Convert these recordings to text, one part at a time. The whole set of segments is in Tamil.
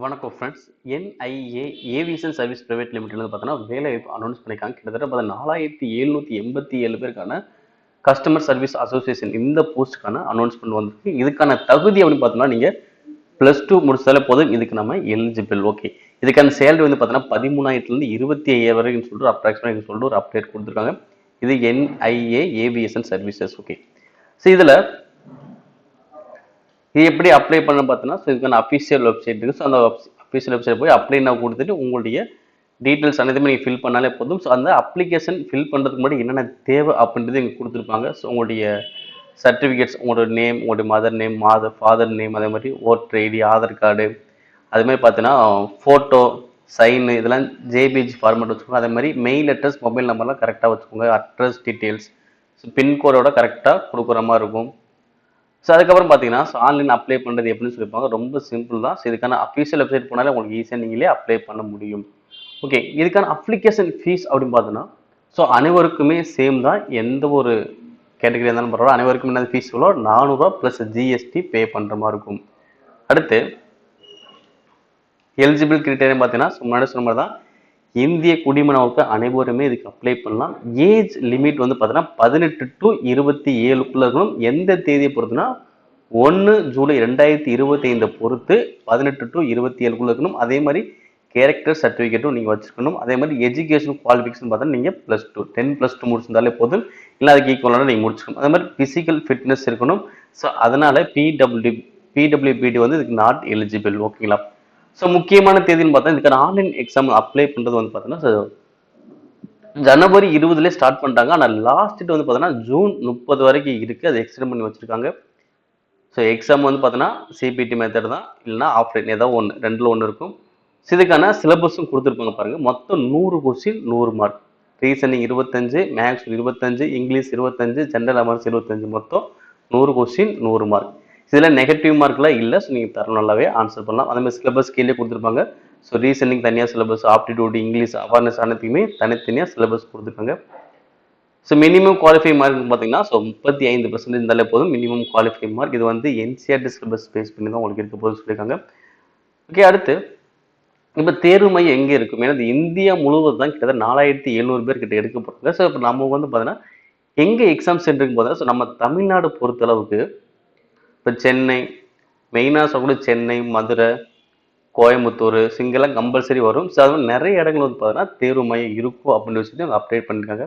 வணக்கம் friends. NIA aviation service private limited வந்து பார்த்தீங்கன்னா வேலைவாய்ப்பு அனௌன்ஸ் பண்ணியிருக்காங்க. கிட்டத்தட்ட 4787 பேருக்கான கஸ்டமர் சர்வீஸ் அசோசியேஷன் இந்த போஸ்ட்டுக்கான அனௌன்ஸ்மெண்ட் வந்திருக்கு. இதுக்கான தகுதி அப்படின்னு பார்த்தோம்னா நீங்கள் +2 முடிச்சாலே போதும், இதுக்கு நம்ம எலிஜிபிள். ஓகே, இதுக்கான சேலரி வந்து பார்த்தீங்கன்னா 13,000 25,000 வரைக்கும் சொல்லிட்டு அப்ராக்சிமேட் சொல்லிட்டு ஒரு அப்டேட் கொடுத்துருக்காங்க. இது NIA aviation services. Okay, so இதில் இது எப்படி அப்ளை பண்ண பார்த்தீங்கன்னா, ஸோ இதுக்கான அஃபிஷியல் வெப்சைட் இருக்குது. ஸோ அந்த அஃபிஷியல் வெப்சைட் போய் அப்ளை நான் கொடுத்துட்டு உங்களுடைய டீட்டெயில்ஸ் அனைத்துமே நீங்கள் ஃபில் பண்ணாலே போதும். ஸோ அந்த அப்ளிகேஷன் ஃபில் பண்ணுறதுக்கு முன்னாடி என்னென்ன தேவை அப்படின்றது இங்கே கொடுத்துருப்பாங்க. ஸோ உங்களுடைய சர்டிஃபிகேட்ஸ், உங்களோட நேம், உங்களுடைய மதர் நேம், ஃபாதர் நேம், அதே மாதிரி ஓட்டர் ஐடி, ஆதார் கார்டு, அதுமாதிரி பார்த்தீங்கன்னா ஃபோட்டோ, சைனு, இதெல்லாம் ஜேபிஜி ஃபார்மேட் வச்சுக்கோங்க. அதே மாதிரி மெயில் அட்ரஸ், மொபைல் நம்பர்லாம் கரெக்டாக வச்சுக்கோங்க. அட்ரஸ் டீட்டெயில்ஸ், ஸோ பின்கோடோட கரெக்டாக கொடுக்குற மாதிரி இருக்கும். ஸோ அதுக்கப்புறம் பார்த்தீங்கன்னா, ஸோ ஆன்லைன் அப்ளை பண்ணுறது எப்படின்னு சொல்லியிருப்பாங்க. ரொம்ப சிம்பிள் தான். ஸோ இதுக்கான அஃபீஷியல் வெப்சைட் போனாலே உங்களுக்கு ஈஸியாக நீங்களே அப்ளை பண்ண முடியும். ஓகே, இதுக்கான அப்ளிகேஷன் ஃபீஸ் அப்படின்னு பார்த்தோன்னா, ஸோ அனைவருக்குமே சேம் தான். எந்த ஒரு கேட்டகரி இருந்தாலும் பரவாயில்ல, அனைவருக்கும் என்ன ஃபீஸ் எவ்வளோ, 400 ப்ளஸ் ஜிஎஸ்டி பே பண்ணுற மாதிரி இருக்கும். அடுத்து எலிஜிபிள் கிரிட்டேரியம் பார்த்தீங்கன்னா, முன்னாடி சொன்ன மாதிரி தான், இந்திய குடிமகனுக்கு அனைவருமே இதுக்கு அப்ளை பண்ணலாம். ஏஜ் லிமிட் வந்து பார்த்தீங்கன்னா 18 to 27 இருக்கணும். எந்த தேதியை பொறுத்துனா 1 ஜூலை 2025 பொறுத்து 18 to 27 இருக்கணும். அதே மாதிரி கேரக்டர் சர்டிஃபிகேட்டும் நீங்கள் வச்சுக்கணும். அதே மாதிரி எஜுகேஷன் குவாலிஃபிகேஷன் பார்த்தீங்கன்னா நீங்கள் +2 10+2 முடிச்சிருந்தாலே போதும், இல்லை அதுக்கு ஈக்குவலான நீங்கள் முடிச்சுக்கணும். அதே மாதிரி ஃபிசிக்கல் ஃபிட்னஸ் இருக்கணும். ஸோ அதனால் பிடபிள்யூபிடி வந்து இதுக்கு நாட் எலிஜிபிள். ஓகேங்களா? ஸோ முக்கியமான தேதின்னு பார்த்தா இதுக்கான ஆன்லைன் எக்ஸாம் அப்ளை பண்ணுறது வந்து பார்த்தீங்கன்னா ஜனவரி 20 ஸ்டார்ட் பண்ணிட்டாங்க. ஆனால் லாஸ்ட் டேட் வந்து பார்த்தீங்கன்னா ஜூன் 30 வரைக்கும் இருக்குது. அது எக்ஸ்டெண்ட் பண்ணி வச்சுருக்காங்க. ஸோ எக்ஸாம் வந்து பார்த்தீங்கன்னா சிபிடி மெத்தட் தான், இல்லைனா ஆஃப்லைன் ஏதாவது ஒன்று, ரெண்டில் ஒன்று இருக்கும். ஸோ இதுக்கான சிலபஸும் கொடுத்துருப்பாங்க பாருங்கள். மொத்தம் 100 question 100 mark. Reasoning 25, maths 25, English 25, general awareness 25, மொத்தம் 100 கொஸ்டின் 100 மார்க். இதில் நெகட்டிவ் மார்க்லாம் இல்லை. ஸோ நீங்கள் தர நல்லாவே ஆன்சர் பண்ணலாம். அதேமாதிரி சிலபஸ் கீழே கொடுத்துருப்பாங்க. ஸோ ரீசனிங் தனியாக சிலபஸ், ஆப்டிடியூட், இங்கிலீஷ், அவேர்னஸ் அனைத்துக்குமே தனித்தனியாக சிலபஸ் கொடுத்துருக்காங்க. ஸோ மினிமம் குவாலிஃபை மார்க் பார்த்தீங்கன்னா 35% இருந்தாலே போதும். மினிமம் குவாலிஃபை மார்க் இது வந்து என்சிஆர்டி சிலபஸ் பேஸ் பண்ணி தான் உங்களுக்கு இருக்க போது சொல்லியிருக்காங்க. ஓகே, அடுத்து இப்போ தேர்வு மையம் எங்கே இருக்கும்? ஏன்னா இந்தியா முழுவதும் தான் கிட்டத்தட்ட 4700 பேர் கிட்ட எடுக்க போகிறாங்க. ஸோ இப்போ நம்ம வந்து பார்த்தீங்கன்னா எங்கே எக்ஸாம் சென்டருக்கு போதா, ஸோ நம்ம தமிழ்நாடு பொறுத்தளவுக்கு இப்போ சென்னை மெயினாக சொல்லக்கூடிய சென்னை, மதுரை, கோயம்புத்தூர், சிங்கெல்லாம் கம்பல்சரி வரும். ஸோ அது நிறைய இடங்கள் வந்து பார்த்தீங்கன்னா தேர்வு மையம் இருக்கும் அப்படின்னு சொல்லி அவங்க அப்டேட் பண்ணியிருக்காங்க.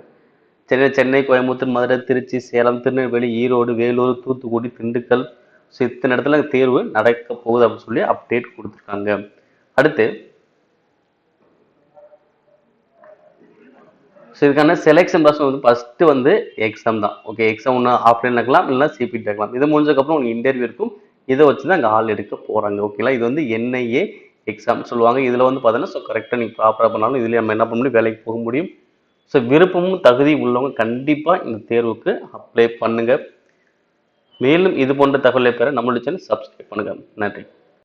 சென்னை, கோயம்புத்தூர், மதுரை, திருச்சி, சேலம், திருநெல்வேலி, ஈரோடு, வேலூர், தூத்துக்குடி, திண்டுக்கல், ஸோ இத்தனை இடத்துல தேர்வு நடக்க போகுது அப்படின்னு சொல்லி அப்டேட் கொடுத்துருக்காங்க. அடுத்து ஸோ இதுக்கான செலெக்ஷன் ப்ராசஸ் வந்து ஃபஸ்ட்டு வந்து எக்ஸாம் தான். ஓகே, எக்ஸாம் ஒன்று ஆஃப்லைன் இருக்கலாம், இல்லைனா சிபிடி இருக்கலாம். இது முடிஞ்சதுக்கப்புறம் உங்களுக்கு இன்டர்வியூ இருக்கும். இதை வச்சு தான் அங்கே ஆள் எடுக்க போகிறாங்க. ஓகேங்களா? இது வந்து என்ஐஏ எக்ஸாம் சொல்லுவாங்க. இதில் வந்து பார்த்தீங்கன்னா ஸோ கரெக்டாக நீங்கள் ப்ராப்பராக பண்ணாலும் இதில் நம்ம என்ன பண்ண முடியும், வேலைக்கு போக முடியும். ஸோ விருப்பமும் தகுதி உள்ளவங்க கண்டிப்பாக இந்த தேர்வுக்கு அப்ளை பண்ணுங்கள். மேலும் இது போன்ற தகவலை பெற நம்மளுடைய சேனல் சப்ஸ்கிரைப் பண்ணுங்கள். நன்றி.